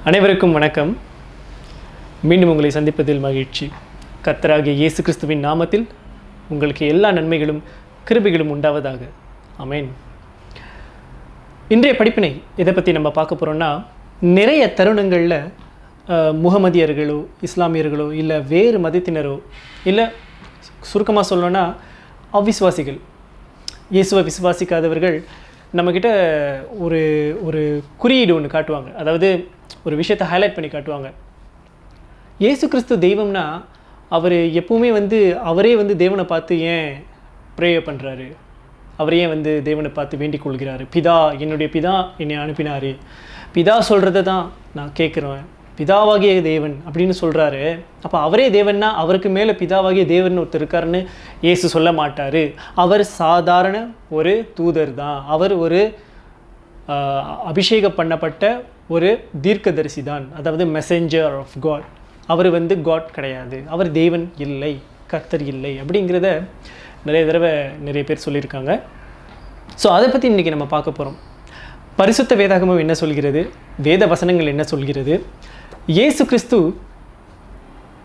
அனைவருக்கும் வணக்கம். மீண்டும் உங்களை சந்திப்பதில் மகிழ்ச்சி. கர்த்தராகிய இயேசு கிறிஸ்துவின் நாமத்தில் உங்களுக்கு எல்லா நன்மைகளும் கிருபைகளும் உண்டாவதாக. ஆமென். இன்றைய படிப்பினை எதை பற்றி நம்ம பார்க்க போகிறோம்னா, நிறைய தருணங்களில் முகமதியர்களோ இஸ்லாமியர்களோ இல்லை வேறு மதத்தினரோ இல்லை சுருக்கமாக சொல்லணும்னா அவிசுவாசிகள், இயேசுவை விசுவாசிக்காதவர்கள் நம்மக்கிட்ட ஒரு ஒரு குறியீடு ஒன்று காட்டுவாங்க. அதாவது ஒரு விஷயத்தை ஹைலைட் பண்ணி காட்டுவாங்க. இயேசு கிறிஸ்து தெய்வம்னா அவர் எப்பவுமே அவரே தேவனை பார்த்து ஏன் ப்ரேயர் பண்ணுறாரு, அவரே ஏன் தேவனை பார்த்து வேண்டிக் கொள்கிறாரு. பிதா, என்னுடைய பிதா என்னை அனுப்பினார், பிதா சொல்கிறத தான் நான் கேட்குறேன், பிதாவாகிய தேவன் அப்படின்னு சொல்கிறாரு. அப்போ அவரே தேவன்னா அவருக்கு மேலே பிதாவாகிய தேவன் ஒருத்தர் இருக்காருன்னு இயேசு சொல்ல மாட்டார். அவர் சாதாரண ஒரு தூதர் தான். அவர் ஒரு அபிஷேகம் பண்ணப்பட்ட ஒரு தீர்க்கதரிசி தான், அதாவது மெசேஞ்சர் ஆஃப் காட். அவர் காட் கிடையாது, அவர் தேவன் இல்லை, கர்த்தர் இல்லை அப்படிங்கிறத நிறைய தடவை நிறைய பேர் சொல்லியிருக்காங்க. ஸோ அதை பற்றி இன்றைக்கி நம்ம பார்க்க போகிறோம். பரிசுத்த வேதாகமம் என்ன சொல்கிறது, வேத வசனங்கள் என்ன சொல்கிறது, இயேசு கிறிஸ்து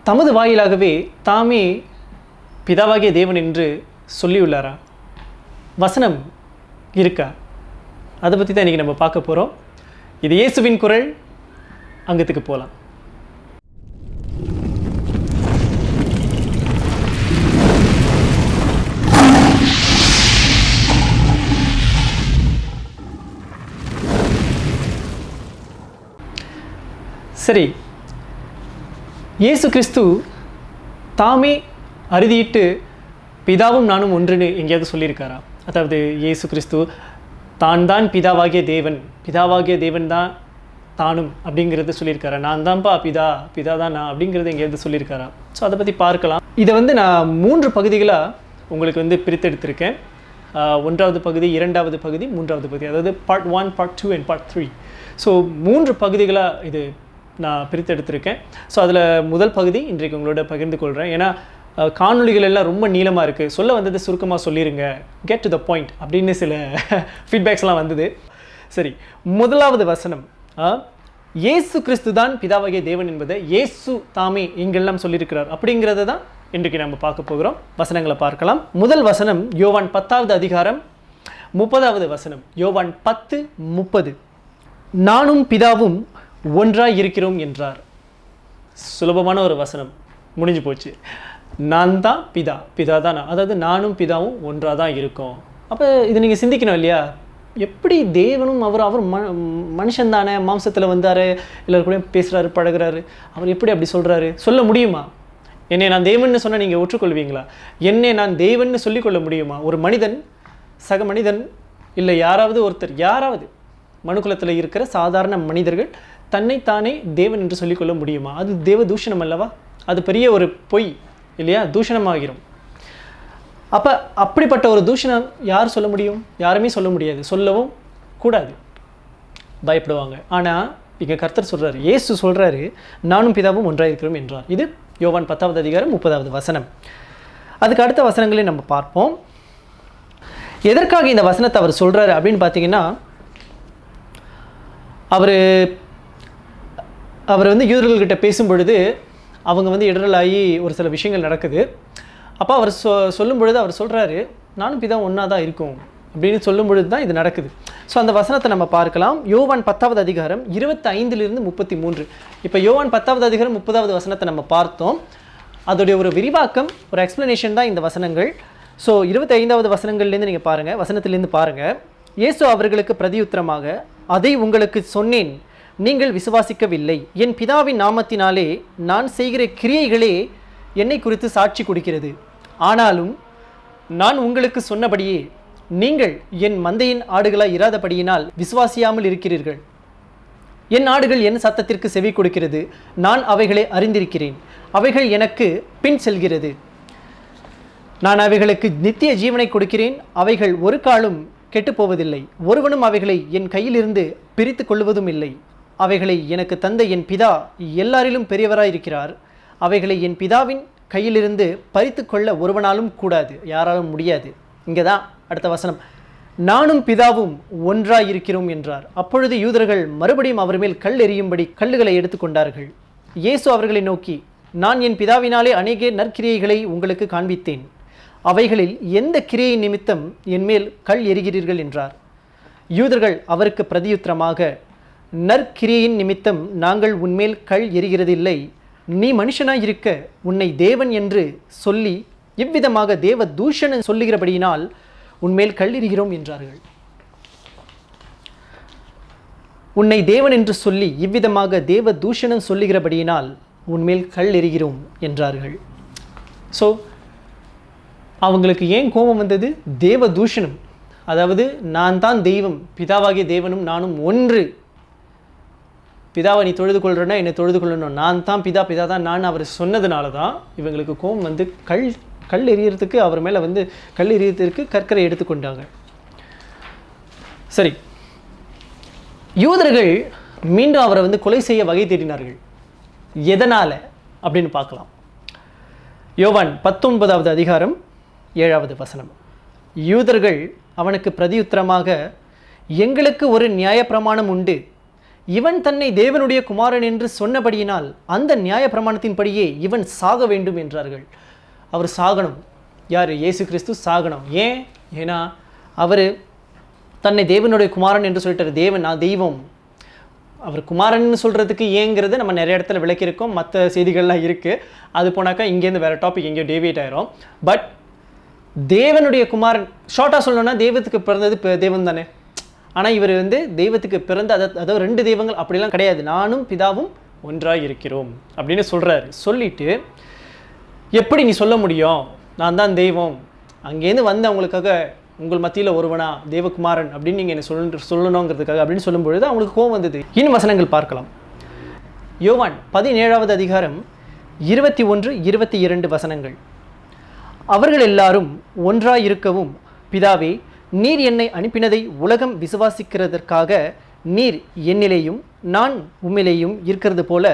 தமது வாயிலாகவே தாமே பிதாவாகிய தேவன் என்று சொல்லியுள்ளாரா, வசனம் இருக்கா, அதை பற்றி தான் இன்றைக்கி நம்ம பார்க்க போகிறோம். இது இயேசுவின் குரல். அங்கத்துக்கு போகலாம். சரி, இயேசு கிறிஸ்து தாமே அறுதியிட்டு பிதாவும் நானும் ஒன்றுன்னு எங்கேயாவது சொல்லியிருக்காரா? அதாவது இயேசு கிறிஸ்து தான் பிதாவாகிய தேவன், பிதாவாகிய தேவன் தான் தானும் அப்படிங்கிறத சொல்லியிருக்காரா? நான் தான்ப்பா பிதா, பிதா தான் நான் அப்படிங்கிறத எங்கேயாவது சொல்லியிருக்காரா? ஸோ அதை பற்றி பார்க்கலாம். இதை நான் 3 பகுதிகளாக உங்களுக்கு பிரித்தெடுத்திருக்கேன். 1வது பகுதி, 2வது பகுதி, 3வது பகுதி, அதாவது part 1, part 2 and part 3. So 3 பகுதிகளாக இது நான் பிரித்தெடுத்திருக்கேன். ஸோ அதில் முதல் பகுதி இன்றைக்கு உங்களோட பகிர்ந்து கொள்கிறேன். ஏன்னா காணொலிகள் எல்லாம் ரொம்ப நீளமாக இருக்குது, சொல்ல வந்தது சுருக்கமாக சொல்லிடுங்க, கெட் டு த பாயிண்ட் அப்படின்னு சில ஃபீட்பேக்ஸ்லாம் வந்தது. சரி, முதலாவது வசனம், இயேசு கிறிஸ்து தான் பிதாவாகிய தேவன் என்பதை இயேசு தாமே இங்கெல்லாம் சொல்லியிருக்கிறார் அப்படிங்கிறத தான் இன்றைக்கு நம்ம பார்க்க போகிறோம். வசனங்களை பார்க்கலாம். முதல் வசனம் யோவான் 10வது அதிகாரம் 30வது வசனம். யோவான் 10:30. நானும் பிதாவும் ஒன்றாய் இருக்கிறோம் என்றார். சுலபமான ஒரு வசனம், முடிஞ்சு போச்சு. நான் தான் பிதா, பிதா தான் நான், அதாவது நானும் பிதாவும் ஒன்றாக தான் இருக்கோம். அப்போ இது நீங்கள் சிந்திக்கணும் இல்லையா? எப்படி தேவனும் அவர் மனுஷன் தானே, மாம்சத்தில் வந்தார், எல்லோரும் கூட பேசுகிறாரு, பழகிறாரு, அவர் எப்படி அப்படி சொல்கிறாரு? சொல்ல முடியுமா? என்னை நான் தேவன்னு சொன்னால் நீங்கள் ஒற்றுக்கொள்வீங்களா? என்னை நான் தேவன்னு சொல்லிக்கொள்ள முடியுமா? ஒரு மனிதன், சக மனிதன், இல்லை யாராவது ஒருத்தர், யாராவது மனுக்குலத்தில் இருக்கிற சாதாரண மனிதர்கள் தன்னைத்தானே தேவன் என்று சொல்லிக்கொள்ள முடியுமா? அது தேவ தூஷணம் அல்லவா? அது பெரிய ஒரு பொய் இல்லையா? தூஷணமாகிரும். அப்போ அப்படிப்பட்ட ஒரு தூஷணம் யார் சொல்ல முடியும்? யாருமே சொல்ல முடியாது, சொல்லவும் கூடாது, பயப்படுவாங்க. ஆனால் இங்கே கர்த்தர் சொல்கிறார், இயேசு சொல்கிறாரு, நானும் பிதாவும் ஒன்றாக இருக்கிறோம் என்றார். இது யோவான் 10வது அதிகாரம் 30வது வசனம். அதுக்கு அடுத்த வசனங்களை நம்ம பார்ப்போம். எதற்காக இந்த வசனத்தை அவர் சொல்கிறாரு அப்படின்னு பார்த்தீங்கன்னா, அவர் யூதர்கள்கிட்ட பேசும் பொழுது அவங்க இடரலாகி ஒரு சில விஷயங்கள் நடக்குது. அப்போ அவர் சொல்லும் பொழுது அவர் சொல்கிறாரு, நானும் பிதா ஒன்றா தான் இருக்கும் அப்படின்னு சொல்லும் பொழுது தான் இது நடக்குது. ஸோ அந்த வசனத்தை நம்ம பார்க்கலாம். யோவான் 10வது அதிகாரம் 25லிருந்து 33. இப்போ யோவான் 10வது அதிகாரம் 30வது வசனத்தை நம்ம பார்த்தோம். அதோடைய ஒரு விரிவாக்கம், ஒரு எக்ஸ்ப்ளனேஷன் தான் இந்த வசனங்கள். ஸோ 25வது வசனங்கள்லேருந்து நீங்கள் பாருங்கள், வசனத்திலேருந்து பாருங்கள். இயேசு அவர்களுக்கு பிரதியுத்தரமாக, அதை உங்களுக்கு சொன்னேன், நீங்கள் விசுவாசிக்கவில்லை. என் பிதாவின் நாமத்தினாலே நான் செய்கிற கிரியைகளே என்னை குறித்து சாட்சி கொடுக்கிறது. ஆனாலும் நான் உங்களுக்கு சொன்னபடியே நீங்கள் என் மந்தையின் ஆடுகளாய் இராதபடியினால் விசுவாசியாமல் இருக்கிறீர்கள். என் ஆடுகள் என் சத்தத்திற்கு செவி கொடுக்கிறது, நான் அவைகளை அறிந்திருக்கிறேன், அவைகள் எனக்கு பின் செல்கிறது, நான் அவைகளுக்கு நித்திய ஜீவனை கொடுக்கிறேன், அவைகள் ஒரு காலும் கெட்டுப்போவதில்லை, ஒருவனும் அவைகளை என் கையிலிருந்து பிரித்து கொள்வதும் இல்லை. அவைகளை எனக்கு தந்த என் பிதா எல்லாரிலும் பெரியவராயிருக்கிறார். அவைகளை என் பிதாவின் கையிலிருந்து பறித்து கொள்ள ஒருவனாலும் கூடாது, யாராலும் முடியாது. இங்கே தான் அடுத்த வசனம், நானும் பிதாவும் ஒன்றாய் இருக்கிறோம் என்றார். அப்பொழுது யூதர்கள் மறுபடியும் அவர் மேல் கல் எறியும்படி கல்லுகளை எடுத்துக்கொண்டார்கள். இயேசு அவர்களை நோக்கி, நான் என் பிதாவினாலே அநேக நற்கிரியைகளை உங்களுக்கு காண்பித்தேன். அவைகளில் எந்த கிரியை நிமித்தம் என்மேல் கல் எறிகிறீர்கள் என்றார். யூதர்கள் அவருக்கு பிரதியுத்தரமாக, நற்கிரியின் நிமித்தம் நாங்கள் உன்மேல் கல் எறிகிறதில்லை. நீ மனுஷனாய் இருக்க உன்னை தேவன் என்று சொல்லி இவ்விதமாக தேவ தூஷணம் சொல்லுகிறபடியினால் உன்மேல் கல் எறிகிறோம் என்றார்கள். உன்னை தேவன் என்று சொல்லி இவ்விதமாக தேவ தூஷணம் சொல்லுகிறபடியினால் உன்மேல் கல் எறிகிறோம் என்றார்கள். ஸோ அவங்களுக்கு ஏன் கோபம் வந்தது? தேவ தூஷணம். அதாவது நான் தான் தெய்வம், பிதாவாகிய தேவனும் நானும் ஒன்று. பிதாவை நீ தொழுது கொள்றனா என்னை தொழுது கொள்ளணும், நான் தான் பிதா, பிதா தான் நான் அவர் சொன்னதுனால தான் இவங்களுக்கு கோபம் வந்து கல் எறியறதுக்கு அவர் மேலே வந்து கல் எறியறதுக்கு கற்கரை எடுத்துக்கொண்டாங்க. சரி, யூதர்கள் மீண்டும் அவரை வந்து கொலை செய்ய வகை தேடினார்கள். எதனால் அப்படின்னு பார்க்கலாம். யோவான் 19வது அதிகாரம் 7வது வசனம். யூதர்கள் அவனுக்கு பிரதியுத்தரமாக, எங்களுக்கு ஒரு நியாயப்பிரமாணம் உண்டு, இவன் தன்னை தேவனுடைய குமாரன் என்று சொன்னபடியினால் அந்த நியாயப்பிரமாணத்தின்படியே இவன் சாக வேண்டும் என்றார்கள். அவர் சாகணும். யார்? இயேசு கிறிஸ்து சாகணும். ஏன்? ஏன்னா அவர் தன்னை தேவனுடைய குமாரன் என்று சொல்லிட்டார். தேவன், நான் தெய்வம். அவர் குமாரன் சொல்கிறதுக்கு ஏங்கிறது நம்ம நிறைய இடத்துல விளக்கியிருக்கோம், மற்ற செய்திகள்லாம் இருக்குது. அது போனாக்கா இங்கேருந்து வேறு டாபிக் எங்கேயோ டேவியேட் ஆயிரும். பட் தேவனுடைய குமாரன், ஷார்ட்டாக சொல்லணும்னா தெய்வத்துக்கு பிறந்தது தேவன் தானே. ஆனால் இவர் வந்து தெய்வத்துக்கு பிறந்த அதாவது ரெண்டு தெய்வங்கள் அப்படிலாம் கிடையாது, நானும் பிதாவும் ஒன்றாக இருக்கிறோம் அப்படின்னு சொல்கிறாரு. சொல்லிட்டு, எப்படி நீ சொல்ல முடியும் நான் தான் தெய்வம், அங்கேருந்து வந்து அவங்களுக்காக உங்கள் மத்தியில் ஒருவனா தேவகுமாரன் அப்படின்னு நீங்கள் என்ன சொல்லணுங்கிறதுக்காக அப்படின்னு சொல்லும்பொழுது அவங்களுக்கு கோவம் வந்தது. இன்னும் வசனங்கள் பார்க்கலாம். யோவான் 17வது அதிகாரம் 21, 22 வசனங்கள். அவர்கள் எல்லாரும் ஒன்றாய் இருக்கவும், பிதாவே, நீர் என்னை அனுப்பினதை உலகம் விசுவாசிக்கிறதற்காக நீர் என்னிலேயும் நான் உம்மிலேயும் இருக்கிறது போல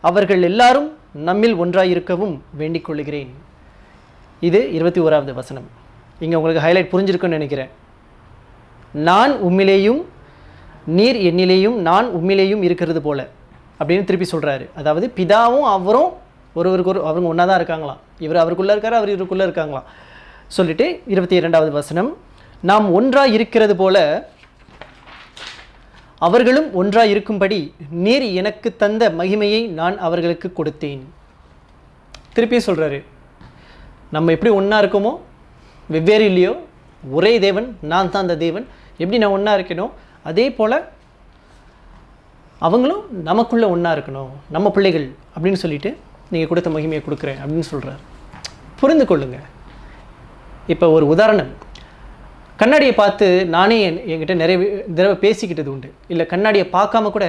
அவர்கள் எல்லாரும் நம்மில் ஒன்றாயிருக்கவும் வேண்டிக் கொள்கிறேன். இது 21வது வசனம். இங்கே உங்களுக்கு ஹைலைட் புரிஞ்சிருக்குன்னு நினைக்கிறேன். நான் உம்மிலேயும் நீர் என்னிலேயும் நான் உம்மிலேயும் இருக்கிறது போல அப்படின்னு திருப்பி சொல்கிறாரு. அதாவது பிதாவும் அவரும் ஒருவருக்கு அவங்க ஒன்றா தான் இருக்காங்களாம். இவர் அவருக்குள்ளே இருக்காரு, அவர் இவருக்குள்ளே இருக்காங்களாம். சொல்லிட்டு 22வது வசனம், நாம் ஒன்றாக இருக்கிறது போல அவர்களும் ஒன்றாக இருக்கும்படி நீர் எனக்கு தந்த மகிமையை நான் அவர்களுக்கு கொடுத்தேன். திருப்பி சொல்கிறாரு, நம்ம எப்படி ஒன்றா இருக்கோமோ, வெவ்வேறு இல்லையோ, ஒரே தேவன், நான் தான் அந்த தேவன், எப்படி நான் ஒன்றா இருக்கணும் அதே போல் அவங்களும் நமக்குள்ளே ஒன்றா இருக்கணும், நம்ம பிள்ளைகள் அப்படின்னு சொல்லிட்டு நீங்கள் கொடுத்த மகிமையை கொடுக்குறேன் அப்படின்னு சொல்கிறார். புரிந்து கொள்ளுங்க. இப்போ ஒரு உதாரணம், கண்ணாடியை பார்த்து நானே என்கிட்ட நிறைய தடவை பேசிக்கிட்டது உண்டு. இல்லை கண்ணாடியை பார்க்காம கூட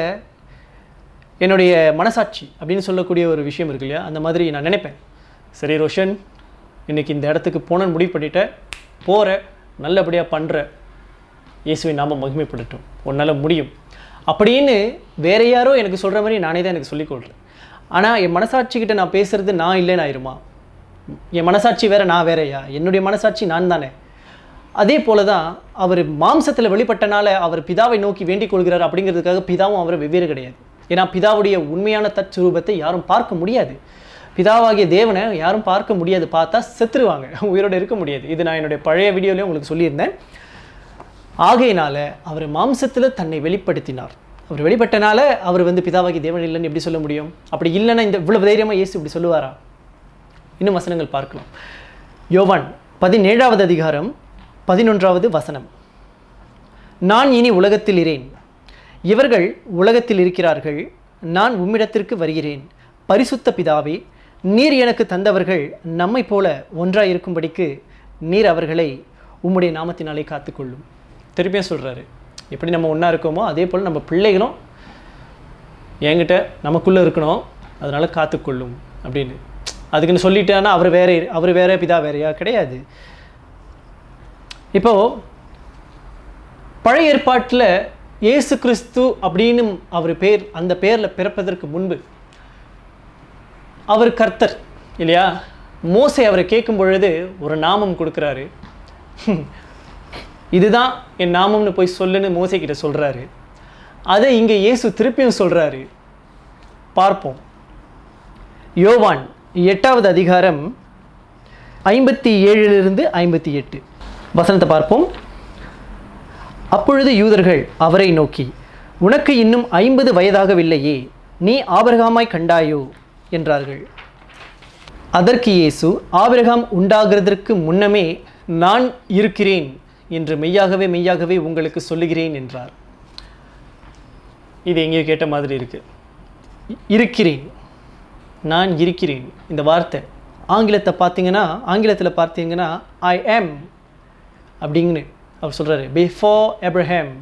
என்னுடைய மனசாட்சி அப்படின்னு சொல்லக்கூடிய ஒரு விஷயம் இருக்கு இல்லையா, அந்த மாதிரி நான் நினைப்பேன், சரி ரோஷன், இன்றைக்கி இந்த இடத்துக்கு போனேன்னு முடிவு பண்ணிட்டேன், போகிற நல்லபடியாக பண்ணுற, இயேசுவின் நாம மகிமைப்படட்டும், உன்னால் முடியும் அப்படின்னு வேறு யாரோ எனக்கு சொல்கிற மாதிரி நானே தான் எனக்கு சொல்லிக்கொள்கிறேன். ஆனால் என் மனசாட்சிக்கிட்ட நான் பேசுகிறது நான் இல்லைன்னு ஆயிருமா? என் மனசாட்சி வேறு, நான் வேறையா? என்னுடைய மனசாட்சி நான் தானே. அதே போல தான் அவர் மாம்சத்தில் வெளிப்பட்டனால அவர் பிதாவை நோக்கி வேண்டிக் கொள்கிறார். அப்படிங்கிறதுக்காக பிதாவும் அவரை வெவ்வேறு கிடையாது. ஏன்னா பிதாவுடைய உண்மையான தற்சுரூபத்தை யாரும் பார்க்க முடியாது. பிதாவாகிய தேவனை யாரும் பார்க்க முடியாது, பார்த்தா செத்துருவாங்க, உயிரோடு இருக்க முடியாது. இது நான் என்னுடைய பழைய வீடியோலையும் உங்களுக்கு சொல்லியிருந்தேன். ஆகையினால அவர் மாம்சத்தில் தன்னை வெளிப்படுத்தினார். அவர் வெளிப்பட்டனால அவர் பிதாவாகிய தேவன் இல்லைன்னு எப்படி சொல்ல முடியும்? அப்படி இல்லைன்னா இந்த இவ்வளவு தைரியமாக இயேசு இப்படி சொல்லுவாரா? இன்னும் வசனங்கள் பார்க்கலாம். யோவான் 17வது அதிகாரம் 11வது வசனம். நான் இனி உலகத்தில் இரேன், இவர்கள் உலகத்தில் இருக்கிறார்கள், நான் உம்மிடத்திற்கு வருகிறேன். பரிசுத்த பிதாவே, நீர் எனக்கு தந்தவர்கள் நம்மை போல ஒன்றாய் இருக்கும்படிக்கு நீர் அவர்களை உம்முடைய நாமத்தினாலே காத்துக்கொள்ளும். திருப்பியும் சொல்கிறாரு, எப்படி நம்ம ஒன்றா இருக்கோமோ அதே போல் நம்ம பிள்ளைகளும் என்கிட்ட நமக்குள்ளே இருக்கணும், அதனால் காத்துக்கொள்ளும் அப்படின்னு. அதுக்குன்னு சொல்லிட்டானா அவர் வேற பிதா வேறையா? கிடையாது. இப்போது பழைய ஏற்பாட்டில் இயேசு கிறிஸ்து அப்படின்னு அவர் பேர், அந்த பேரில் பிறப்பதற்கு முன்பு அவர் கர்த்தர் இல்லையா? மோசே அவரை கேட்கும் பொழுது ஒரு நாமம் கொடுக்குறாரு. இதுதான் என் நாமம்னு போய் சொல்லுன்னு மோசே கிட்ட சொல்கிறாரு. அதை இங்கே இயேசு திருப்பியும் சொல்கிறாரு. பார்ப்போம். யோவான் 8வது அதிகாரம் 57 58 வசனத்தை பார்ப்போம். அப்பொழுது யூதர்கள் அவரை நோக்கி, உனக்கு இன்னும் 50 வயதாகவில்லையே, நீ ஆபிரகாமாய் கண்டாயோ என்றார்கள். அதற்கு இயேசு, ஆபிரகாம் உண்டாகிறதற்கு முன்னமே நான் இருக்கிறேன் என்று மெய்யாகவே மெய்யாகவே உங்களுக்கு சொல்லுகிறேன் என்றார். இது எங்கேயோ கேட்ட மாதிரி இருக்கு. இருக்கிறேன், நான் இருக்கிறேன். இந்த வார்த்தை ஆங்கிலத்தில் பார்த்தீங்கன்னா ஐ ஆம் அப்படிங்கன்னு அவர் சொல்கிறாரு. பிஃபோர் அப்ரஹாம்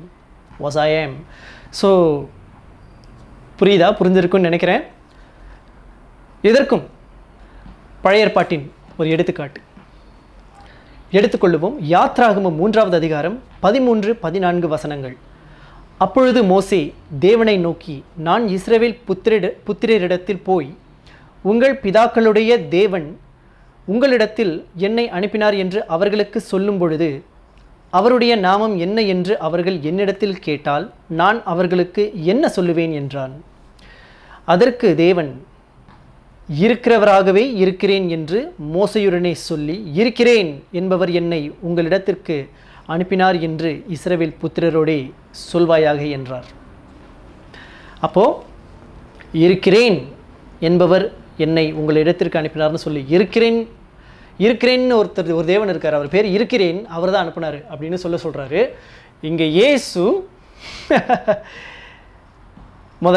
வாஸ் ஐ ஆம். ஸோ புரிஞ்சிருக்குன்னு நினைக்கிறேன். இதற்கும் பழைய ஏற்பாட்டின் ஒரு எடுத்துக்காட்டு எடுத்துக்கொள்ளுவோம். யாத்ராகமம் 3வது அதிகாரம் 13 14 வசனங்கள். அப்பொழுது மோசே தேவனை நோக்கி, நான் இஸ்ரவேல் புத்திரரிடத்தில் போய், உங்கள் பிதாக்களுடைய தேவன் உங்களிடத்தில் என்னை அனுப்பினார் என்று அவர்களுக்கு சொல்லும் பொழுது, அவருடைய நாமம் என்ன என்று அவர்கள் என்னிடத்தில் கேட்டால் நான் அவர்களுக்கு என்ன சொல்லுவேன் என்றான். அதற்கு தேவன், இருக்கிறவராகவே இருக்கிறேன் என்று மோசேயுடனே சொல்லி, இருக்கிறேன் என்பவர் என்னை உங்களிடத்திற்கு அனுப்பினார் என்று இஸ்ரவேல் புத்திரரோடே சொல்வாயாக என்றார். அப்போ இருக்கிறேன் என்பவர் என்னை உங்களிடத்திற்கு அனுப்பினார்னு சொல்லி, இருக்கிறேன்னு ஒரு தேவன் இருக்கார், அவர் பேர் இருக்கிறேன், அவர் தான் அனுப்பினார் அப்படின்னு சொல்கிறாரு. இங்கே இயேசு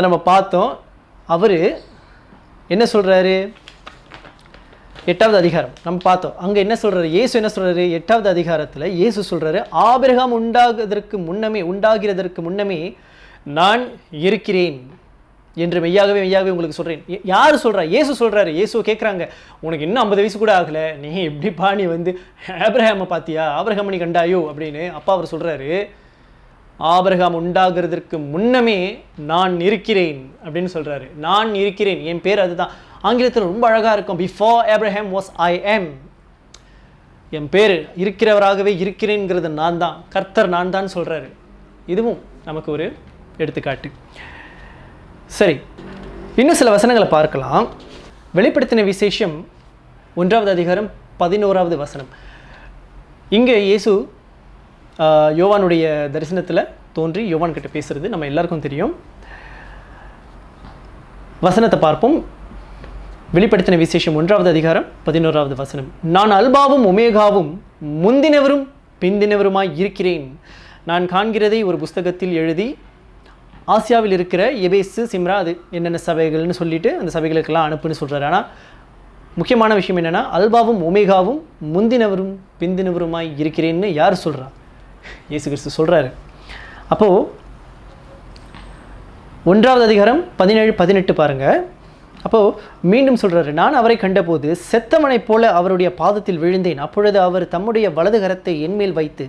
நம்ம பார்த்தோம். அவர் என்ன சொல்கிறாரு? 8வது அதிகாரம் நம்ம பார்த்தோம். அங்கே என்ன சொல்கிறாரு? இயேசு என்ன சொல்கிறாரு? 8வது அதிகாரத்தில் இயேசு சொல்கிறாரு, ஆபிரகாம் உண்டாகிறதற்கு முன்னமே நான் இருக்கிறேன் என்று மெய்யாகவே மெய்யாகவே உங்களுக்கு சொல்கிறேன். யார் சொல்கிறா? இயேசு சொல்கிறாரு. இயேசு கேட்குறாங்க, உனக்கு இன்னும் 50 வயசு கூட ஆகலை, நீ எப்படிப்பா நீ ஆபிரகாமை பார்த்தியா, ஆபிரகாம் நீ கண்டாயோ அப்படின்னு அப்பா அவர் சொல்கிறாரு. ஆபிரகாம் உண்டாகிறதற்கு முன்னமே நான் இருக்கிறேன் அப்படின்னு சொல்கிறாரு. நான் இருக்கிறேன், என் பேர் அதுதான். ஆங்கிலத்தில் ரொம்ப அழகாக இருக்கும். பிஃபோர் ஆபிரகாம் வாஸ் ஐ ஆம். என் பேர் இருக்கிறவராகவே இருக்கிறேங்கிறது நான் தான், கர்த்தர் நான் தான் சொல்கிறாரு. இதுவும் நமக்கு ஒரு எடுத்துக்காட்டு. சரி, இன்னும் சில வசனங்களை பார்க்கலாம். வெளிப்படுத்தின விசேஷம் 1வது அதிகாரம் 11வது வசனம். இங்கே இயேசு யோவானுடைய தரிசனத்தில் தோன்றி யோவான் கிட்ட பேசுறது நம்ம எல்லாருக்கும் தெரியும். வசனத்தை பார்ப்போம். வெளிப்படுத்தின விசேஷம் 1வது அதிகாரம் 11வது வசனம். நான் அல்பாவும் ஒமேகாவும் முந்தினவரும் பிந்தினவருமாய் இருக்கிறேன். நான் காண்கிறதை ஒரு புஸ்தகத்தில் எழுதி ஆசியாவில் இருக்கிற எபேசு, சிம்ரா, அது என்னென்ன சபைகள்னு சொல்லிட்டு அந்த சபைகளுக்கெல்லாம் அனுப்புன்னு சொல்கிறாரு. ஆனால் முக்கியமான விஷயம் என்னென்னா, அல்பாவும் ஒமேகாவும் முந்தினவரும் பிந்தினவருமாய் இருக்கிறேன்னு யார் சொல்கிறா? இயேசு கிறிஸ்து சொல்கிறாரு. அப்போது 1வது அதிகாரம் 17 18 பாருங்கள். அப்போது மீண்டும் சொல்கிறாரு, நான் அவரை கண்டபோது செத்தவனைப் போல அவருடைய பாதத்தில் விழுந்தேன். அப்பொழுது அவர் தம்முடைய வலது கரத்தை என்மேல் வைத்து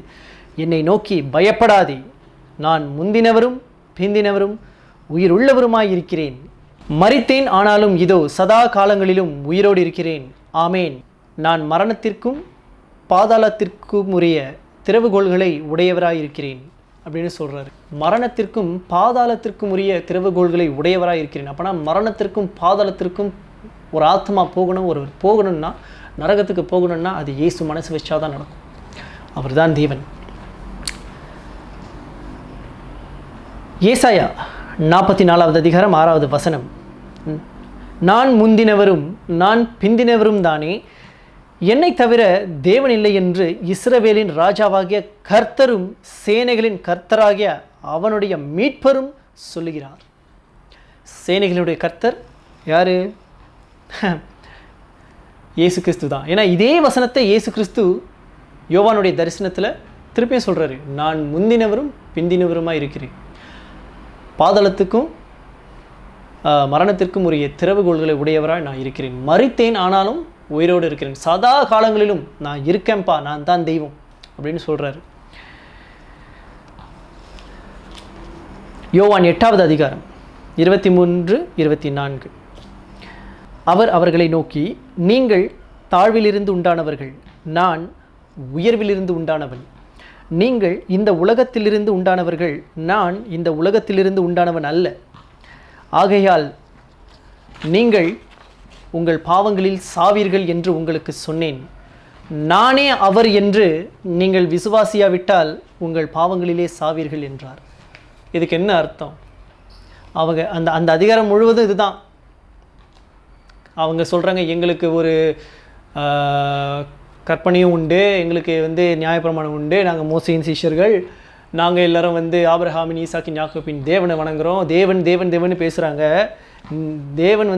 என்னை நோக்கி, பயப்படாதே, நான் முந்தினவரும் பிந்தினவரும் உயிருள்ளவருமாய் இருக்கிறேன். மரித்தேன், ஆனாலும் இதோ சதா காலங்களிலும் உயிரோடு இருக்கிறேன். ஆமேன். நான் மரணத்திற்கும் பாதாளத்திற்கும் உரிய திறவுகோள்களை உடையவராயிருக்கிறேன் அப்படின்னு சொல்கிறாரு. மரணத்திற்கும் பாதாளத்திற்கும் உரிய திறவுகோள்களை உடையவராயிருக்கிறேன். அப்போனா மரணத்திற்கும் பாதாளத்திற்கும் ஒரு ஆத்மா போகணும்னா, நரகத்துக்கு போகணும்னா அது இயேசு மனசு வச்சாதான் நடக்கும். அவர் தான் தேவன். ஏசாயா 44வது அதிகாரம் 6வது வசனம். நான் முந்தினவரும் நான் பிந்தினவரும் தானே, என்னை தவிர தேவன் இல்லை என்று இஸ்ரவேலின் ராஜாவாகிய கர்த்தரும் சேனைகளின் கர்த்தராகிய அவனுடைய மீட்பரும் சொல்லுகிறார். சேனைகளுடைய கர்த்தர் யாரு? இயேசு கிறிஸ்து தான். ஏன்னா இதே வசனத்தை இயேசு கிறிஸ்து யோவானுடைய தரிசனத்தில் திருப்பியும் சொல்கிறாரு, நான் முந்தினவரும் பிந்தினவருமாக இருக்கிறேன். பாதாளத்துக்கும் மரணத்திற்கும் உரிய திறவுகோள்களை உடையவராக நான் இருக்கிறேன். மரித்தேன், ஆனாலும் உயிரோடு இருக்கிறேன். சதா காலங்களிலும் நான் இருக்கேன்ப்பா, நான் தான் தெய்வம் அப்படின்னு சொல்கிறாரு. யோவான் 8வது அதிகாரம் 23 24. அவர் அவர்களை நோக்கி, நீங்கள் தாழ்விலிருந்து உண்டானவர்கள், நான் உயர்விலிருந்து உண்டானவன். நீங்கள் இந்த உலகத்திலிருந்து உண்டானவர்கள், நான் இந்த உலகத்திலிருந்து உண்டானவன் அல்ல. ஆகையால் நீங்கள் உங்கள் பாவங்களில் சாவீர்கள் என்று உங்களுக்கு சொன்னேன். நானே அவர் என்று நீங்கள் விசுவாசியாவிட்டால் உங்கள் பாவங்களிலே சாவீர்கள் என்றார். இதுக்கு என்ன அர்த்தம்? அவங்க அந்த அந்த அதிகாரம் முழுவதும் இதுதான். அவங்க சொல்கிறாங்க, எங்களுக்கு ஒரு கற்பனையும் உண்டு, எங்களுக்கு நியாயப்பிரமாணம் உண்டு, நாங்கள் மோசேயின் சிஷ்யர்கள், நாங்கள் எல்லாரும் ஆபிரகாமின் ஈசாக்கின் யாக்கோபின் தேவனை வணங்குறோம், தேவன் தேவன் தேவன் பேசுகிறாங்க. தேவன்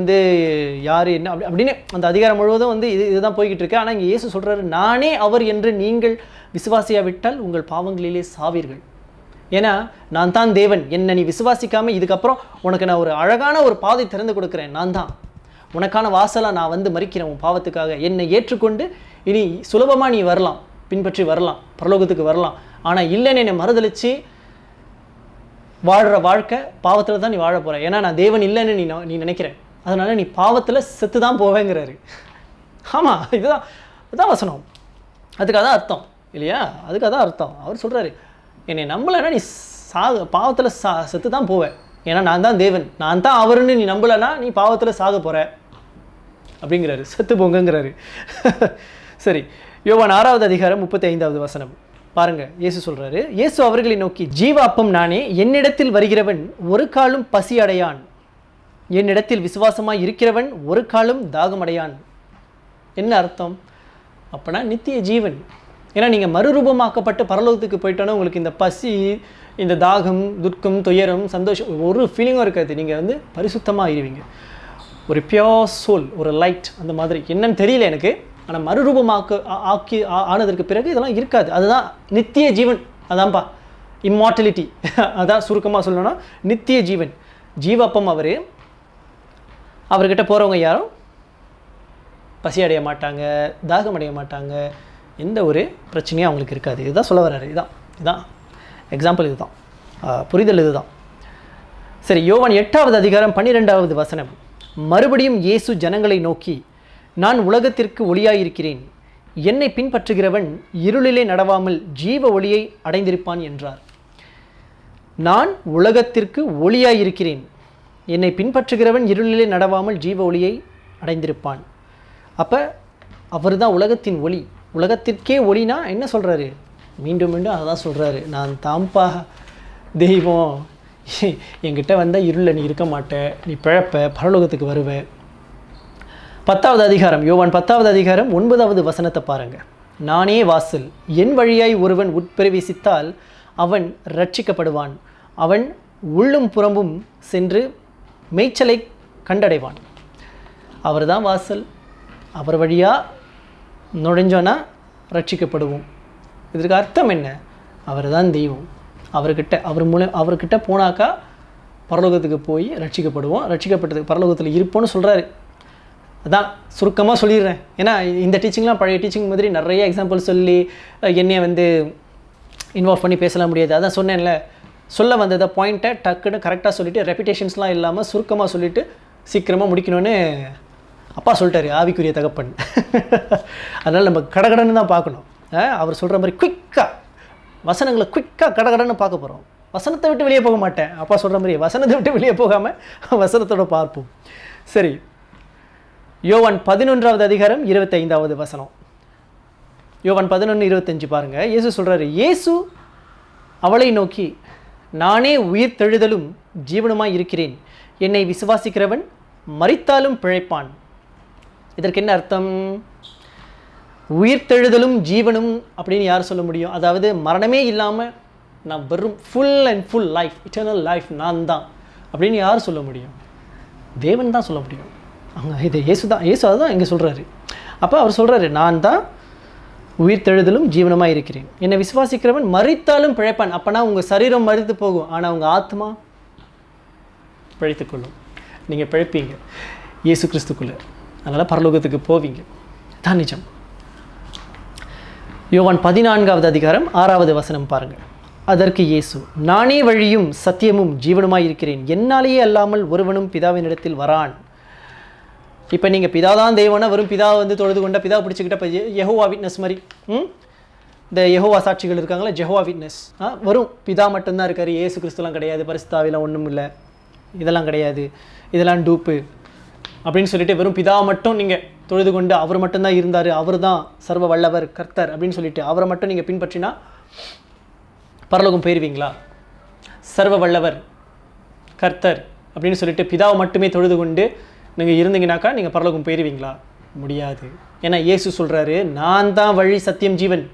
யார் என்ன அப்படின்னு அந்த அதிகாரம் முழுவதும் இதுதான் போய்கிட்டு இருக்கு. ஆனால் இங்கே இயேசு சொல்கிறாரு, நானே அவர் என்று நீங்கள் விசுவாசியாவிட்டால் உங்கள் பாவங்களிலே சாவீர்கள். ஏன்னா நான் தான் தேவன், என்னை நீ விசுவாசிக்காமல் இதுக்கப்புறம் உனக்கு நான் ஒரு அழகான ஒரு பாதை திறந்து கொடுக்குறேன். நான் தான் உனக்கான வாசலாக நான் மறிக்கிறேன் உன் பாவத்துக்காக. என்னை ஏற்றுக்கொண்டு இனி சுலபமாக நீ வரலாம், பின்பற்றி வரலாம், பரலோகத்துக்கு வரலாம். ஆனால் இல்லைன்னு என்னை மறுதளித்து வாழ்கிற வாழ்க்கை பாவத்தில் தான் நீ வாழ போகிற. ஏன்னா நான் தேவன் இல்லைன்னு நீ நினைக்கிறேன், அதனால் நீ பாவத்தில் செத்து தான் போவேங்கிறாரு. ஆமாம், இதுதான் வசனம். அதுக்கு அதான் அர்த்தம் இல்லையா? அதுக்கு அதான் அர்த்தம். அவர் சொல்கிறாரு, என்னை நம்பலைன்னா நீ பாவத்தில் செத்து தான் போவேன். ஏன்னா நான் தான் தேவன், நான் தான் அவருன்னு நீ நம்பலைன்னா நீ பாவத்தில் சாக போகிற அப்படிங்கிறாரு. செத்து போங்கங்கிறாரு. சரி, யோவான் 6வது அதிகாரம் 35வது வசனம் பாருங்க. இயேசு சொல்றாரு, இயேசு அவர்களை நோக்கி, ஜீவ அப்பம் நானே, என்னிடத்தில் வருகிறவன் ஒரு காலும் பசி அடையான், என்னிடத்தில் விசுவாசமாய் இருக்கிறவன் ஒரு காலும் தாகமடையான். என்ன அர்த்தம்? அப்பனா நித்திய ஜீவன். ஏன்னா நீங்கள் மறுரூபமாக்கப்பட்டு பரலோகத்துக்கு போயிட்டோன்னா உங்களுக்கு இந்த பசி, இந்த தாகம், துக்கம், துயரம், சந்தோஷம் ஒரு ஃபீலிங்கும் இருக்காது. நீங்கள் பரிசுத்தமாக ஆயிடுவீங்க. ஒரு பியோர் சோல், ஒரு லைட், அந்த மாதிரி என்னன்னு தெரியல எனக்கு. ஆனால் மறுரூபமாக்கி ஆனதற்கு பிறகு இதெல்லாம் இருக்காது. அதுதான் நித்திய ஜீவன். அதான்ப்பா இம்மார்டலிட்டி. அதான் சுருக்கமாக சொல்லணும்னா நித்திய ஜீவன். ஜீவப்பம் அவர்கிட்ட போகிறவங்க யாரும் பசி அடைய மாட்டாங்க, தாகம் அடைய மாட்டாங்க, எந்த ஒரு பிரச்சனையும் அவங்களுக்கு இருக்காது. இதுதான் சொல்ல வர்றாரு. இதுதான் எக்ஸாம்பிள், இதுதான் புரிதல், இதுதான். சரி, யோவான் 8வது அதிகாரம் 12வது வசனம். மறுபடியும் இயேசு ஜனங்களை நோக்கி, நான் உலகத்திற்கு ஒளியாயிருக்கிறேன், என்னை பின்பற்றுகிறவன் இருளிலே நடவாமல் ஜீவ ஒளியை அடைந்திருப்பான் என்றார். நான் உலகத்திற்கு ஒளியாயிருக்கிறேன், என்னை பின்பற்றுகிறவன் இருளிலே நடவாமல் ஜீவ ஒளியை அடைந்திருப்பான். அப்போ அவர் தான் உலகத்தின் ஒளி. உலகத்திற்கே ஒளினா என்ன சொல்கிறாரு? மீண்டும் மீண்டும் அதான் சொல்கிறாரு, நான் தாம்பா தெய்வம், என்கிட்ட வந்தால் இருளில் நீ இருக்க மாட்டே, நீ பிழப்ப, பரலோகத்துக்கு வருவேன். 10வது அதிகாரம், யோவான் 10வது அதிகாரம் 9வது வசனத்தை பாருங்கள். நானே வாசல், என் வழியாய் ஒருவன் உட்பிரவேசித்தால் அவன் ரட்சிக்கப்படுவான், அவன் உள்ளும் புறம்பும் சென்று மேய்ச்சலை கண்டடைவான். அவர் தான் வாசல். அவர் வழியாக நுழைஞ்சோன்னா ரட்சிக்கப்படுவோம். இதற்கு அர்த்தம் என்ன? அவர் தான் தெய்வம். அவர்கிட்ட போனாக்கா பரலோகத்துக்கு போய் ரட்சிக்கப்படுவோம். ரட்சிக்கப்பட்டதுக்கு பரலோகத்தில் இருப்போம்னு சொல்கிறாரு. அதான் சுருக்கமாக சொல்லிடுறேன். ஏன்னா இந்த டீச்சிங்லாம் பழைய டீச்சிங் மாதிரி நிறைய எக்ஸாம்பிள் சொல்லி என்னையை இன்வால்வ் பண்ணி பேசலாம் முடியாது. அதான் சொன்னேன்ல, சொல்ல வந்ததை பாயிண்ட்டை டக்குன்னு கரெக்டாக சொல்லிவிட்டு ரெப்பிட்டேஷன்ஸ்லாம் இல்லாமல் சுருக்கமாக சொல்லிவிட்டு சீக்கிரமாக முடிக்கணும்னு அப்பா சொல்லிட்டாரு, ஆவிக்குரிய தகப்பன். அதனால் நம்ம கடகடன்னு தான் பார்க்கணும். அவர் சொல்கிற மாதிரி குயிக்காக வசனங்களை குயிக்காக கடகடன்னு பார்க்க போகிறோம். வசனத்தை விட்டு வெளியே போக மாட்டேன். அப்பா சொல்கிற மாதிரி வசனத்தை விட்டு வெளியே போகாமல் வசனத்தோட பார்ப்போம். சரி, யோவான் 11வது அதிகாரம் 25வது வசனம். யோவான் 11:25 பாருங்கள். இயேசு சொல்கிறாரு, இயேசு அவளை நோக்கி, நானே உயிர் தெழுதலும் ஜீவனுமாய் இருக்கிறேன், என்னை விசுவாசிக்கிறவன் மரித்தாலும் பிழைப்பான். இதற்கு என்ன அர்த்தம்? உயிர்த்தெழுதலும் ஜீவனும் அப்படின்னு யார் சொல்ல முடியும்? அதாவது மரணமே இல்லாமல் நான் வெறும் full and full life, eternal life நான் தான் அப்படின்னு யார் சொல்ல முடியும்? தேவன் தான் சொல்ல முடியும். அவங்க இது இயேசு அதுதான் இங்கே சொல்கிறாரு. அப்போ அவர் சொல்கிறாரு, நான் தான் உயிர்த்தெழுதலும் ஜீவனமாக இருக்கிறேன், என்னை விசுவாசிக்கிறவன் மரித்தாலும் பிழைப்பான். அப்போனா உங்கள் சரீரம் மரித்து போகும், ஆனால் உங்கள் ஆத்மா பிழைத்துக்கொள்ளும். நீங்கள் பிழைப்பீங்க இயேசு கிறிஸ்துக்குள்ளே. அதனால் பரலோகத்துக்கு போவீங்க. தான் நிஜம். யோவான் 14வது அதிகாரம் 6வது வசனம் பாருங்கள். அதற்கு இயேசு, நானே வழியும் சத்தியமும் ஜீவனுமாய் இருக்கிறேன், என்னாலேயே அல்லாமல் ஒருவனும் பிதாவினிடத்தில் வரான். இப்போ நீங்கள் பிதா தான் தெய்வம்னா வெறும் பிதாவை தொழுது கொண்ட பிதா பிடிச்சிக்கிட்ட யெகோவா விட்னஸ் மாதிரி இந்த யெகோவா சாட்சிகள் இருக்காங்களா, ஜெஹோவா விட்னஸ், வரும் பிதா மட்டும்தான் இருக்கார், இயேசு கிறிஸ்துலாம் கிடையாது, பரிசுத்தாவிலாம் ஒன்றும் இல்லை, இதெல்லாம் கிடையாது, இதெல்லாம் டூப்பு அப்படின்னு சொல்லிட்டு வெறும் பிதா மட்டும் நீங்கள் தொழுது கொண்டு அவர் மட்டும்தான் இருந்தார், அவர் தான் சர்வ வல்லவர் கர்த்தர் அப்படின்னு சொல்லிட்டு அவரை மட்டும் நீங்கள் பின்பற்றினா பரலோகம் போயிருவீங்களா? சர்வ வல்லவர் கர்த்தர் அப்படின்னு சொல்லிட்டு பிதாவை மட்டுமே தொழுது கொண்டு நீங்கள் இருந்தீங்கனாக்கா நீங்கள் பரலோகம் போயிருவீங்களா? முடியாது. ஏன்னா இயேசு சொல்கிறாரு, நான் தான் வழி சத்தியம் ஜீவன்,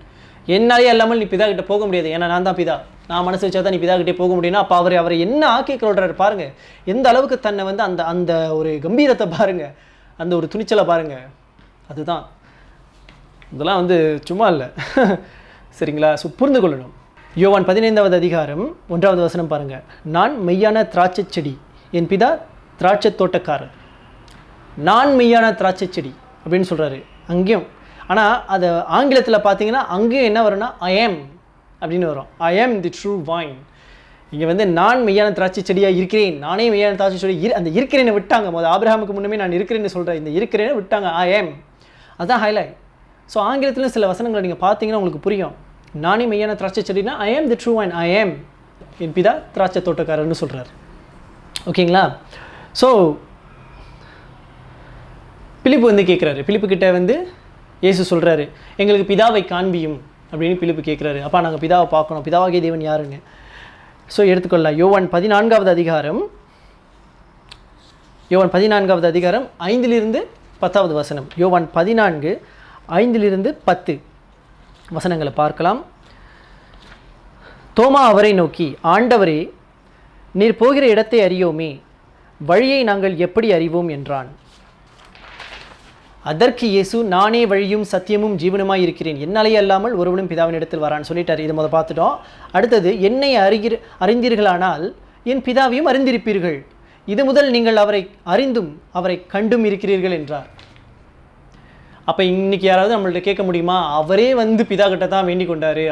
என்னாலே இல்லாமல் நீ பிதா கிட்ட போக முடியாது, ஏன்னா நான் தான் பிதா, நான் மனசு வச்சா தான் நீ பிதா கிட்டே போக முடியும்னா அப்போ அவரை என்ன ஆக்கி கொள்கிறாரு பாருங்கள். எந்த அளவுக்கு தன்னை வந்து அந்த அந்த ஒரு கம்பீரத்தை பாருங்கள், அந்த ஒரு துணிச்சலை பாருங்கள். அதுதான், இதெல்லாம் வந்து சும்மா இல்லை. சரிங்களா? ஸோ புரிந்து கொள்ளணும். யோவான் 15வது அதிகாரம் 1வது வசனம் பாருங்கள். நான் மெய்யான திராட்சை செடி, என் பிதா திராட்சை தோட்டக்காரர். நான் மெய்யான திராட்சை செடி அப்படின்னு சொல்கிறாரு அங்கேயும். ஆனால் அதை ஆங்கிலத்தில் பார்த்தீங்கன்னா அங்கேயும் என்ன வரும்னா ஐ ஆம் அப்படின்னு வரும். ஐ ஆம் தி ட்ரூ வைன். இங்கே வந்து நான் மெய்யான திராட்சை செடியாக இருக்கிறேன், நானே மெய்யான திராட்சை செடி. அந்த இருக்கிறேன்னு விட்டாங்க. முதல் ஆபிரகாமுக்கு முன்னமே நான் இருக்கிறேன்னு சொல்கிறேன், இந்த இருக்கிறேன்னு விட்டாங்க. ஐ ஆம், அதுதான் ஹைலைட். ஸோ ஆங்கிலத்திலும் சில வசனங்களை நீங்கள் பார்த்தீங்கன்னா உங்களுக்கு புரியும். நானே மெய்யான திராட்சை செடினா ஐ ஆம் தி ட்ரூ வைன், ஐ ஆம், என் பிதா திராட்சை தோட்டக்காரர்னு சொல்கிறார். ஓகேங்களா? ஸோ பிலிப்பு வந்து கேட்குறாரு, பிலிப்பு கிட்ட வந்து இயேசு சொல்கிறாரு, எங்களுக்கு பிதாவை காண்பியும் அப்படின்னு பிலிப்பு கேட்குறாரு. அப்பா நாங்கள் பிதாவை பார்க்கணும், பிதாவாகிய தேவன் யாருன்னு. ஸோ எடுத்துக்கொள்ளலாம். யோவான் 14வது அதிகாரம், யோவான் 14வது அதிகாரம் 5லிருந்து 10வது வசனம். யோவான் 14 5லிருந்து 10 வசனங்களை பார்க்கலாம். தோமா அவரை நோக்கி, ஆண்டவரே, நீர் போகிற இடத்தை அறியோமே, வழியை நாங்கள் எப்படி அறிவோம் என்றான். அதற்கு இயேசு, நானே வழியும் சத்தியமும் ஜீவனுமாய் இருக்கிறேன், என்னாலே அல்லாமல் ஒருவனும் பிதாவின் இடத்தில் வரான்னு சொல்லிட்டார். இதை முதல் பார்த்துட்டோம். அடுத்தது, என்னை அறிந்தீர்களானால் என் பிதாவையும் அறிந்திருப்பீர்கள், இது முதல் நீங்கள் அவரை அறிந்தும் அவரை கண்டும் இருக்கிறீர்கள் என்றார். அப்போ இன்னைக்கு யாராவது நம்மள்ட்ட கேட்க முடியுமா, அவரே வந்து பிதா கிட்ட தான் வேண்டிக் கொண்டார்,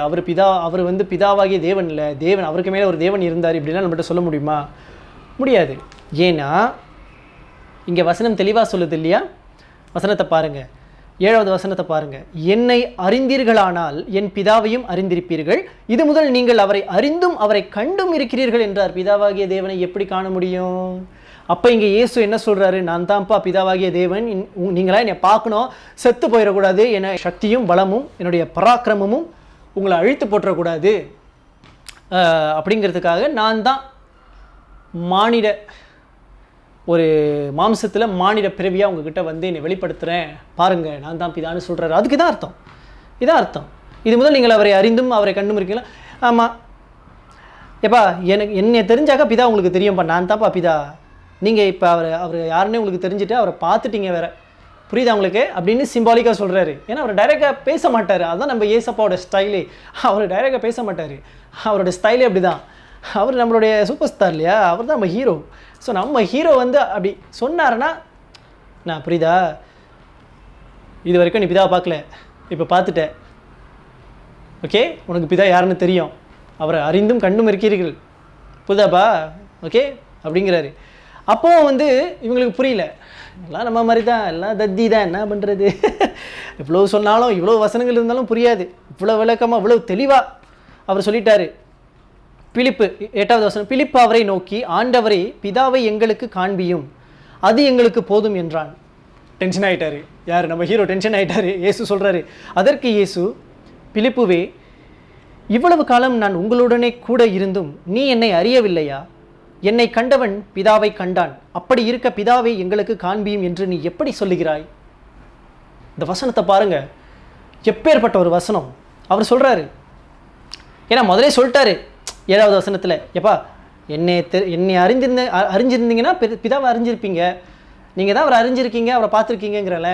அவர் வந்து பிதாவாகிய தேவன் இல்லை, தேவன் அவருக்கு மேலே ஒரு தேவன் இருந்தார் இப்படின்னா நம்மள்ட்ட சொல்ல முடியுமா? முடியாது. ஏன்னா இங்கே வசனம் தெளிவாக சொல்லுது இல்லையா? வசனத்தை பாருங்கள், 7வது வசனத்தை பாருங்கள். என்னை அறிந்தீர்களானால் என் பிதாவையும் அறிந்திருப்பீர்கள், இது முதல் நீங்கள் அவரை அறிந்தும் அவரை கண்டும் இருக்கிறீர்கள் என்றார். பிதாவாகிய தேவனை எப்படி காண முடியும்? அப்போ இங்கே இயேசு என்ன சொல்கிறாரு, நான் தான்ப்பா பிதாவாகிய தேவன், நீங்களாம் என்னை பார்க்கணும், செத்து போயிடக்கூடாது, என சக்தியும் பலமும் என்னுடைய பராக்கிரமமும் உங்களை அழித்து போட்டுறக்கூடாது அப்படிங்கிறதுக்காக நான் தான் மானிட ஒரு மாம்சத்தில் மானிட பிறவியாக உங்ககிட்ட வந்து என்னை வெளிப்படுத்துகிறேன், பாருங்கள் நான் தான் பிதான்னு சொல்கிறாரு. அதுக்கு இதான் அர்த்தம், இதான் அர்த்தம். இது முதல் நீங்கள் அவரை அறிந்தும் அவரை கண்டும் இருக்கீங்களா? ஆமாம். எப்பா என்னை தெரிஞ்சாக்கா பிதா உங்களுக்கு தெரியும்ப்பா, நான் தான்ப்பா பிதா. நீங்கள் இப்போ அவர் யாருன்னே உங்களுக்கு தெரிஞ்சுட்டு அவரை பார்த்துட்டீங்க வேறு, புரியுதா உங்களுக்கு அப்படின்னு சிம்பாலிக்காக சொல்கிறாரு. ஏன்னா அவர் டைரெக்டாக பேச மாட்டார். அதுதான் நம்ம ஏசப்பாவோட ஸ்டைலே. அவர் டைரெக்டாக பேச மாட்டார், அவரோட ஸ்டைலே அப்படி தான். அவர் நம்மளுடைய சூப்பர் ஸ்டார் இல்லையா, அவர் தான் நம்ம ஹீரோ. ஸோ நம்ம ஹீரோ வந்து அப்படி சொன்னார்னா, நான் புரியுதா, இது வரைக்கும் நீ பிதாவை பார்க்கல, இப்போ பார்த்துட்டேன், ஓகே, உனக்கு பிதா யாருன்னு தெரியும், அவரை அறிந்தும் கண்டும் இருக்கிறீர்கள், புரியுதாப்பா, ஓகே அப்படிங்கிறாரு. அப்போ வந்து இவங்களுக்கு புரியல, எல்லாம் நம்ம மாதிரி தான், எல்லாம் தத்தி தான், என்ன பண்ணுறது, இவ்வளோ சொன்னாலும் இவ்வளோ வசனங்கள் இருந்தாலும் புரியாது. இவ்வளோ விளக்கமாக இவ்வளோ தெளிவாக அவர் சொல்லிட்டாரு. பிலிப்பு 8வது வசனம், பிலிப்பு அவரை நோக்கி, ஆண்டவரே, பிதாவை எங்களுக்கு காண்பியும், அது எங்களுக்கு போதும் என்றான். டென்ஷன் ஆகிட்டாரு யார், நம்ம ஹீரோ டென்ஷன் ஆகிட்டாரு. இயேசு சொல்கிறாரு, அதற்கு இயேசு, பிலிப்புவே, இவ்வளவு காலம் நான் உங்களுடனே கூட இருந்தும் நீ என்னை அறியவில்லையா? என்னை கண்டவன் பிதாவை கண்டான், அப்படி இருக்க பிதாவை எங்களுக்கு காண்பியும் என்று நீ எப்படி சொல்லுகிறாய்? இந்த வசனத்தை பாருங்க, எப்பேற்பட்ட ஒரு வசனம். அவர் சொல்கிறாரு, ஏன்னா முதலே சொல்லிட்டாரு 7வது வசனத்தில், எப்பா என்னை அறிஞ்சிருந்தீங்கன்னா பிதாவை அறிஞ்சிருப்பீங்க, நீங்கள் தான் அவரை அறிஞ்சிருக்கீங்க, அவரை பார்த்துருக்கீங்கிறல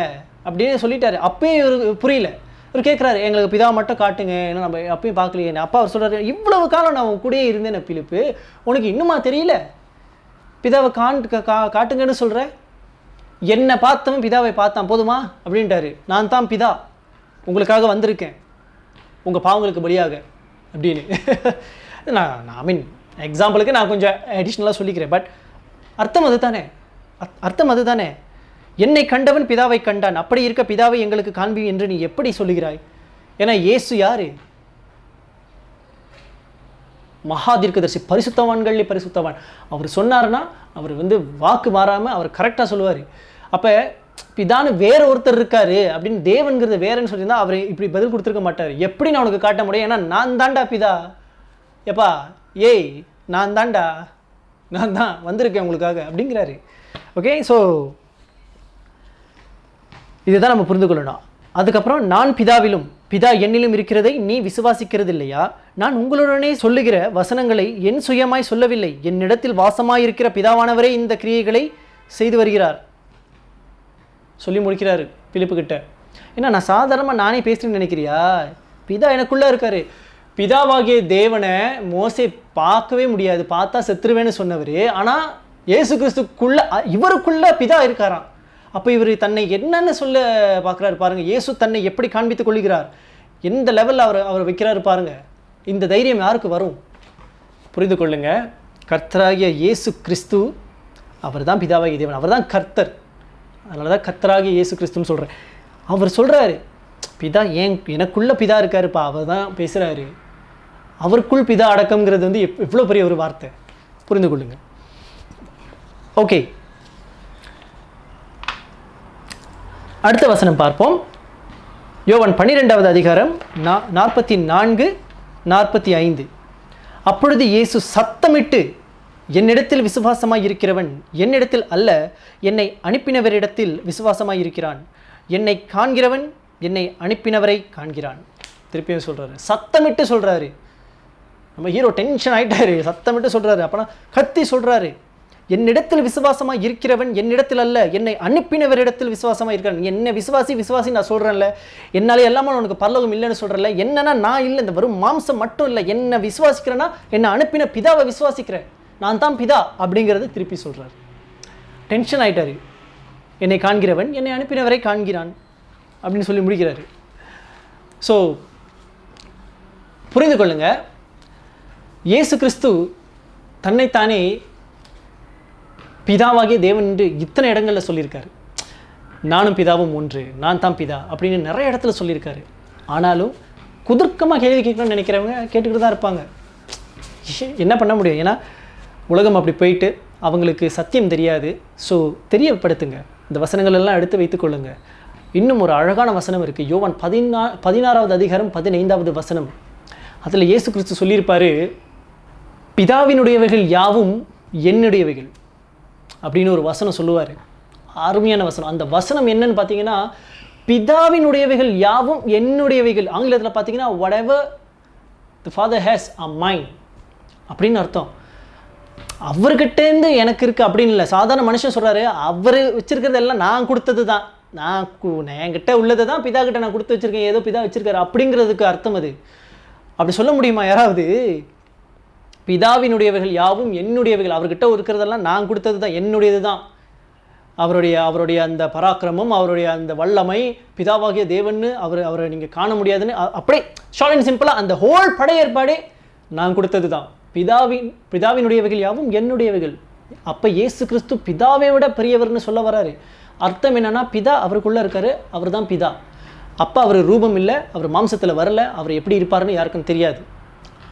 அப்படின்னு சொல்லிட்டாரு. அப்பயும் இவர் புரியல. இவர் கேட்குறாரு, எங்களுக்கு பிதாவை மட்டும் காட்டுங்க, ஏன்னா நம்ம அப்பயும் பார்க்கலையே. அப்பா அவர் சொல்கிறாரு, இவ்வளவு காலம் நான் உன் கூடயே இருந்தேன் பிலிப்பு, உனக்கு இன்னுமா தெரியல? பிதாவை காட்டுங்கன்னு சொல்கிறேன். என்னை பார்த்தவன் பிதாவை பார்த்தான், போதுமா அப்படின்ட்டாரு. நான் தான் பிதா, உங்களுக்காக வந்திருக்கேன், உங்கள் பாவங்களுக்கு பலியாக அப்படின்னு. நான் மீன் எக்ஸாம்பிளுக்கு நான் கொஞ்சம் அடிஷ்னலாக சொல்லிக்கிறேன். பட் அர்த்தம் அது தானே, அர்த்தம் அது தானே. என்னை கண்டவன் பிதாவை கண்டான், அப்படி இருக்க பிதாவை எங்களுக்கு காண்பி என்று நீ எப்படி சொல்லுகிறாய்? ஏன்னா இயேசு யார்? மகா தீர்க்கதரிசி, பரிசுத்தவான்களே பரிசுத்தவான். அவர் சொன்னார்னா அவர் வாக்கு மாறாமல் அவர் கரெக்டாக சொல்லுவார். அப்போ பிதான்னு வேற ஒருத்தர் இருக்காரு அப்படின்னு தேவன்கிறது வேறன்னு சொல்லியிருந்தா அவர் இப்படி பதில் கொடுத்துருக்க மாட்டார். எப்படி நான் உனக்கு காட்ட முடியும்? ஏன்னா நான் தாண்டா பிதா. எப்பா ஏய் நான் தாண்டா, நான் தான் வந்திருக்கேன் உங்களுக்காக அப்படிங்கிறாரு. ஓகே, ஸோ இதுதான் நம்ம புரிந்து கொள்ளணும். அதுக்கப்புறம் நான் பிதாவிலும் பிதா என்னிலும் இருக்கிறதை நீ விசுவாசிக்கிறது இல்லையா? நான் உங்களுடனே சொல்லுகிற வசனங்களை என் சுயமாய் சொல்லவில்லை, என்னிடத்தில் வாசமாயிருக்கிற பிதாவானவரே இந்த கிரியைகளை செய்து வருகிறார் சொல்லி முடிக்கிறாரு பிலிப்பு கிட்ட. ஏன்னா நான் சாதாரணமாக நானே பேசுகிறேன்னு நினைக்கிறியா? பிதா எனக்குள்ளே இருக்காரு. பிதாவாகிய தேவனை மோசே பார்க்கவே முடியாது, பார்த்தா செத்துருவேன்னு சொன்னவர். ஆனால் இயேசு கிறிஸ்துக்குள்ள இவருக்குள்ள பிதா இருக்காராம். அப்போ இவர் தன்னை என்னன்னு சொல்ல பார்க்குறாரு பாருங்க. இயேசு தன்னை எப்படி காண்பித்துக் கொள்கிறார், எந்த லெவலில் அவர் வைக்கிறாரு பாருங்க. இந்த தைரியம் யாருக்கு வரும்? புரிந்து கொள்ளுங்க. கர்த்தராகிய இயேசு கிறிஸ்து அவர் தான் பிதாவாகிய தேவன், அவர் தான் கர்த்தர். அதனால தான் கர்த்தராகிய இயேசு கிறிஸ்துன்னு சொல்கிறேன். அவர் சொல்கிறாரு பிதா எனக்குள்ள பிதா இருக்காருப்பா, அவர் தான் பேசுகிறாரு. அவருக்குள் பிதா அடக்கம்ங்கிறது எவ்வளோ பெரிய ஒரு வார்த்தை, புரிந்து கொள்ளுங்க. ஓகே, அடுத்த வசனம் பார்ப்போம். யோவான் 12வது அதிகாரம் 44-45. அப்பொழுது இயேசு சத்தமிட்டு, என்னிடத்தில் விசுவாசமாய் இருக்கிறவன் என்னிடத்தில் அல்ல, என்னை அனுப்பினவரிடத்தில் விசுவாசமாய் இருக்கிறான். என்னை காண்கிறவன் என்னை அனுப்பினவரை காண்கிறான். திருப்பியும் சொல்கிறாரு, சத்தமிட்டு சொல்கிறாரு. நம்ம ஹீரோ டென்ஷன் ஆகிட்டாரு, சத்தமிட்டு சொல்கிறாரு. அப்போனா கத்தி சொல்கிறாரு, என்னிடத்தில் விசுவாசமாக இருக்கிறவன் என்னிடத்தில் அல்ல, என்னை அனுப்பினவரிடத்தில் விசுவாசமாக இருக்கிறான். என்னை விசுவாசி நான் சொல்கிறேன்ல, என்னாலே எல்லாமே உனக்கு பரலோகம் இல்லைன்னு சொல்கிறேன்ல. என்னன்னா நான் இல்லை, இந்த வெறும் மாம்சம் மட்டும் இல்லை, என்னை விசுவாசிக்கிறேன்னா என்னை அனுப்பின பிதாவை விசுவாசிக்கிறேன், நான் தான் பிதா அப்படிங்கிறது திருப்பி சொல்கிறார். டென்ஷன் ஆகிட்டாரு. என்னை காண்கிறவன் என்னை அனுப்பினவரை காண்கிறான் அப்படின்னு சொல்லி முடிக்கிறாரு. ஸோ புரிந்து கொள்ளுங்க, இயேசு கிறிஸ்து தன்னைத்தானே பிதாவாகிய தேவன் என்று இத்தனை இடங்களில் சொல்லியிருக்காரு. நானும் பிதாவும் ஒன்று, நான் தான் பிதா அப்படின்னு நிறைய இடத்துல சொல்லியிருக்காரு. ஆனாலும் குதர்க்கமாக கேள்வி கேட்கணும்னு நினைக்கிறவங்க கேட்டுக்கிட்டு தான் இருப்பாங்க. என்ன பண்ண முடியும்? ஏன்னா உலகம் அப்படி போயிட்டு அவங்களுக்கு சத்தியம் தெரியாது. ஸோ தெரியப்படுத்துங்க, இந்த வசனங்கள் எல்லாம் எடுத்து வைத்துக்கொள்ளுங்க. இன்னும் ஒரு அழகான வசனம் இருக்குது, யோவான் 16வது அதிகாரம் 15வது வசனம். அதில் இயேசு கிறிஸ்து சொல்லியிருப்பார், பிதாவினுடையவைகள் யாவும் என்னுடையவைகள் அப்படின்னு ஒரு வசனம் சொல்லுவார். அருமையான வசனம். அந்த வசனம் என்னன்னு பார்த்தீங்கன்னா, பிதாவினுடையவைகள் யாவும் என்னுடையவைகள். ஆங்கிலத்தில் பார்த்தீங்கன்னா whatever the father has are mine அப்படின்னு அர்த்தம். அவர்கிட்டேருந்து எனக்கு இருக்குது அப்படின்னு இல்லை. சாதாரண மனுஷன் சொல்கிறாரு, அவர் வச்சுருக்கிறது எல்லாம் நான் கொடுத்தது தான், என்கிட்ட உள்ளதை தான் பிதா கிட்ட நான் கொடுத்து வச்சுருக்கேன், ஏதோ பிதா வச்சுருக்காரு அப்படிங்கிறதுக்கு அர்த்தம் அது. அப்படி சொல்ல முடியுமா யாராவது? பிதாவினுடையவைகள் யாவும் என்னுடையவைகள், அவர்கிட்ட இருக்கிறதெல்லாம் நான் கொடுத்தது தான், என்னுடையது தான். அவருடைய அந்த பராக்கிரமம், அவருடைய அந்த வல்லமை, பிதாவாகிய தேவன்னு அவரை நீங்கள் காண முடியாதுன்னு அப்படியே ஷார்ட் அண்ட் சிம்பிளாக அந்த ஹோல் படையேற்பாடே நான் கொடுத்தது தான். பிதாவினுடையவைகள் யாவும் என்னுடையவைகள். அப்போ இயேசு கிறிஸ்து பிதாவை விட பெரியவர்னு சொல்ல வராரு. அர்த்தம் என்னன்னா, பிதா அவருக்குள்ளே இருக்காரு, அவர் தான் பிதா. அப்போ அவர் ரூபம் இல்லை, அவர் மாம்சத்தில் வரல, அவர் எப்படி இருப்பாருன்னு யாருக்கும் தெரியாது.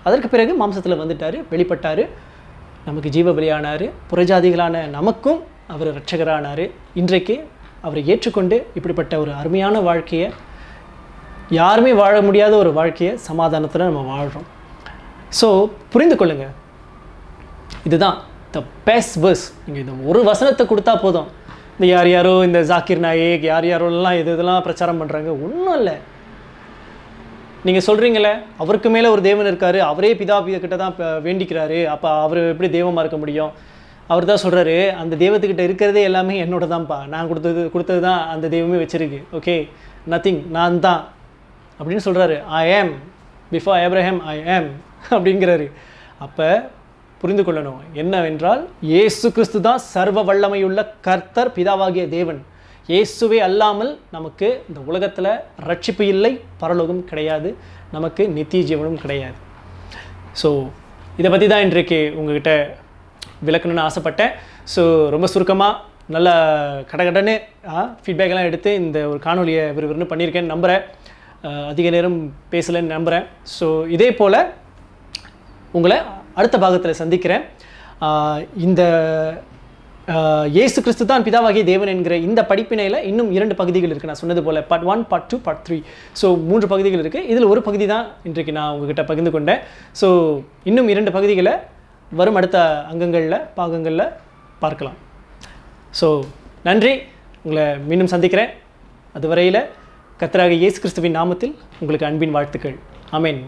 அதற்கு பிறகு மாம்சத்தில் வந்துட்டார், வெளிப்பட்டார், நமக்கு ஜீவ பலியானார், புறஜாதிகளான நமக்கும் அவர் இரட்சகரானார். இன்றைக்கு அவரை ஏற்றுக்கொண்டு இப்படிப்பட்ட ஒரு அருமையான வாழ்க்கையை, யாருமே வாழ முடியாத ஒரு வாழ்க்கையை சமாதானத்தில் நம்ம வாழ்கிறோம். ஸோ புரிந்து கொள்ளுங்கள், இதுதான் த பெஸ்ட் வேர்ஸ். நீங்கள் இந்த ஒரு வசனத்தை கொடுத்தா போதும். இந்த யாரோ இந்த ஜாக்கிர் நாயக் யாரோலாம் இதெல்லாம் பிரச்சாரம் பண்ணுறாங்க, ஒன்றும் இல்லை. நீங்கள் சொல்கிறீங்களே அவருக்கு மேலே ஒரு தேவன் இருக்கார், அவரே பிதா கிட்ட தான் வேண்டிக்கிறாரு, அப்போ அவர் எப்படி தெய்வமாக இருக்க முடியும்? அவர் தான் சொல்கிறாரு, அந்த தெய்வத்துக்கிட்ட இருக்கிறதே எல்லாமே என்னோட தான்ப்பா, நான் கொடுத்தது தான் அந்த தெய்வமே வச்சுருக்கு. ஓகே, நத்திங், நான் தான் அப்படின்னு சொல்கிறாரு. ஐ ஆம் பிஃபோர் ஆபிரகாம், ஐ ஆம் அப்படிங்கிறாரு. அப்போ புரிந்து கொள்ளணும் என்னவென்றால், இயேசு கிறிஸ்து தான் சர்வ வல்லமையுள்ள கர்த்தர், பிதாவாகிய தேவன். இயேசுவே அல்லாமல் நமக்கு இந்த உலகத்தில் ரட்சிப்பு இல்லை, பரலோகம் கிடையாது, நமக்கு நித்திய ஜீவனும் கிடையாது. ஸோ இதை பற்றி தான் இன்றைக்கு உங்கள்கிட்ட விளக்கணும்னு ஆசைப்பட்டேன். ஸோ ரொம்ப சுருக்கமாக நல்ல கடகடன்னு ஃபீட்பேக்கெல்லாம் எடுத்து இந்த ஒரு காணொலியை விறுவிறுன்னு பண்ணியிருக்கேன்னு நம்புகிறேன். அதிக நேரம் பேசலைன்னு நம்புகிறேன். ஸோ இதே போல் உங்களை அடுத்த பாகத்தில் சந்திக்கிறேன். இந்த இயேசு கிறிஸ்து தான் பிதாவாகிய தேவன் என்கிற இந்த படிப்பினையில் இன்னும் 2 பகுதிகள் இருக்குது. நான் சொன்னது போல் பார்ட் 1, பார்ட் 2, பார்ட் 3. ஸோ 3 பகுதிகள் இருக்குது. இதில் ஒரு பகுதி தான் இன்றைக்கு நான் உங்ககிட்ட பகிர்ந்து கொண்டேன். ஸோ இன்னும் 2 பகுதிகளை வரும் அடுத்த பாகங்களில் பார்க்கலாம். ஸோ நன்றி, உங்களை மீண்டும் சந்திக்கிறேன். அதுவரையில் கர்த்தராகிய இயேசு கிறிஸ்துவின் நாமத்தில் உங்களுக்கு அன்பின் வாழ்த்துக்கள். ஆமென்.